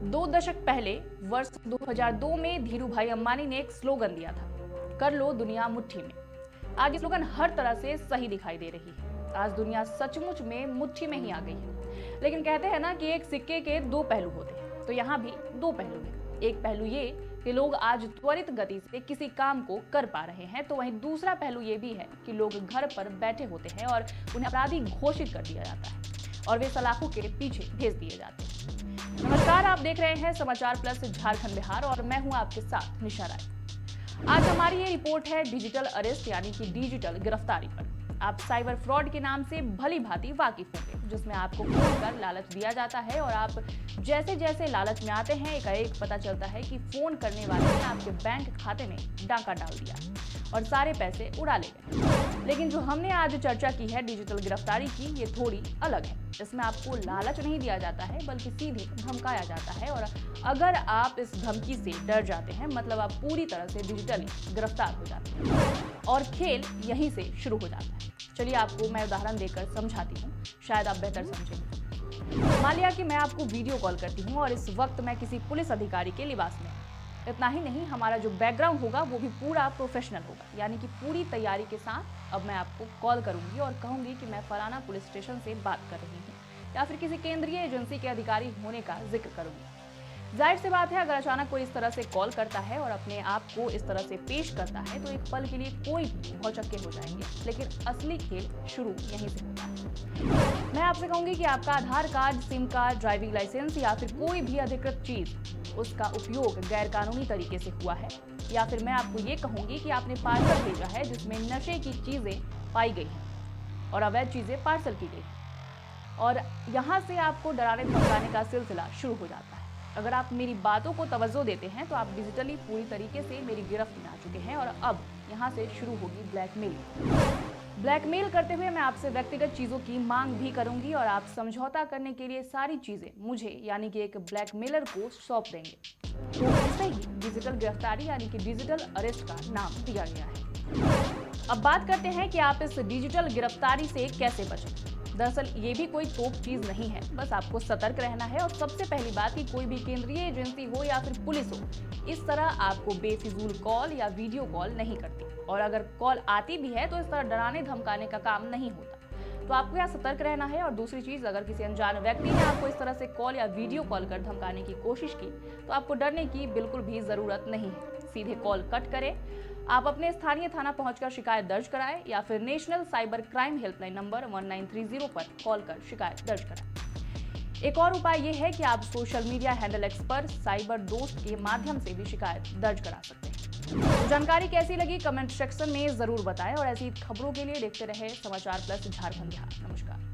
2 दशक पहले वर्ष 2002 में धीरू भाई अंबानी ने एक स्लोगन दिया था, कर लो दुनिया मुट्ठी में। आज ये स्लोगन हर तरह से सही दिखाई दे रही है। आज दुनिया सचमुच में मुट्ठी में ही आ गई है। लेकिन कहते हैं ना कि एक सिक्के के दो पहलू होते हैं, तो यहाँ भी दो पहलू हैं। एक पहलू ये कि लोग आज त्वरित गति से किसी काम को कर पा रहे हैं, तो वहीं दूसरा पहलू ये भी है कि लोग घर पर बैठे होते हैं और उन्हें अपराधी घोषित कर दिया जाता है और वे सलाखों के पीछे भेज दिए जाते हैं। नमस्कार, आप देख रहे हैं समाचार प्लस झारखंड बिहार और मैं हूं आपके साथ निशा राय। आज हमारी ये रिपोर्ट है डिजिटल अरेस्ट यानी कि डिजिटल गिरफ्तारी पर। आप साइबर फ्रॉड के नाम से भली भांति वाकिफ होंगे, जिसमें आपको फोन कर लालच दिया जाता है और आप जैसे जैसे लालच में आते हैं एकाएक पता चलता है कि फोन करने वाले ने आपके बैंक खाते में डाका डाल दिया और सारे पैसे उड़ा ले गए। लेकिन जो हमने आज चर्चा की है डिजिटल गिरफ्तारी की, ये थोड़ी अलग है। इसमें आपको लालच नहीं दिया जाता है बल्कि सीधे धमकाया जाता है और अगर आप इस धमकी से डर जाते हैं मतलब आप पूरी तरह से डिजिटली गिरफ्तार हो जाते हैं और खेल यहीं से शुरू हो जाता है। चलिए आपको मैं उदाहरण देकर समझाती हूँ, शायद आप बेहतर समझेंगे। मान लिया कि मैं आपको वीडियो कॉल करती हूँ और इस वक्त मैं किसी पुलिस अधिकारी के लिबास में। इतना ही नहीं, हमारा जो बैकग्राउंड होगा वो भी पूरा प्रोफेशनल होगा, यानी कि पूरी तैयारी के साथ अब मैं आपको कॉल करूंगी और कहूंगी कि मैं फलाना पुलिस स्टेशन से बात कर रही हूँ या फिर किसी केंद्रीय एजेंसी के अधिकारी होने का जिक्र करूंगी। जाहिर सी बात है, अगर अचानक कोई इस तरह से कॉल करता है और अपने आप को इस तरह से पेश करता है तो एक पल के लिए कोई भी भौचक्के हो जाएंगे, लेकिन असली खेल शुरू यहीं से होता है। मैं आपसे कहूंगी कि आपका Aadhaar card, SIM card, driving licence या फिर कोई भी अधिकृत चीज, उसका उपयोग गैर कानूनी तरीके से हुआ है, या फिर मैं आपको ये कहूंगी कि आपने पार्सल भेजा है जिसमें नशे की चीजें पाई गई हैं और अवैध चीजें पार्सल की गई और यहाँ से आपको डराने धमकाने का सिलसिला शुरू हो जाता है। अगर आप मेरी बातों को तवज्जो देते हैं तो आप डिजिटली पूरी तरीके से मेरी गिरफ्त में आ चुके हैं और अब यहाँ से शुरू होगी ब्लैकमेल। ब्लैकमेल करते हुए मैं आपसे व्यक्तिगत चीजों की मांग भी करूंगी और आप समझौता करने के लिए सारी चीजें मुझे यानी कि एक ब्लैकमेलर को सौंप देंगे। तो इसे ही डिजिटल गिरफ्तारी यानी कि डिजिटल अरेस्ट का नाम दिया गया है। अब बात करते हैं कि आप इस डिजिटल गिरफ्तारी से कैसे बचें। दरअसल ये भी कोई तोप चीज नहीं है, बस आपको सतर्क रहना है और सबसे पहली बात कि कोई भी केंद्रीय एजेंसी हो या फिर पुलिस हो, इस तरह आपको बेफिजूल कॉल या वीडियो कॉल नहीं करती और अगर कॉल आती भी है तो इस तरह डराने धमकाने का काम नहीं होता। तो आपको यहाँ सतर्क रहना है। और दूसरी चीज, अगर किसी अनजान व्यक्ति ने आपको इस तरह से कॉल या वीडियो कॉल कर धमकाने की कोशिश की तो आपको डरने की बिल्कुल भी जरूरत नहीं है। सीधे कॉल कट करें, आप अपने स्थानीय थाना पहुंचकर शिकायत दर्ज कराएं या फिर national cyber crime helpline number 1930 पर कॉल कर शिकायत दर्ज कराएं। एक और उपाय यह है कि आप सोशल मीडिया हैंडल एक्स पर साइबर दोस्त के माध्यम से भी शिकायत दर्ज करा सकते हैं। तो जानकारी कैसी लगी कमेंट सेक्शन में जरूर बताएं और ऐसी खबरों के लिए देखते रहे समाचार प्लस झारखंड बिहार। नमस्कार।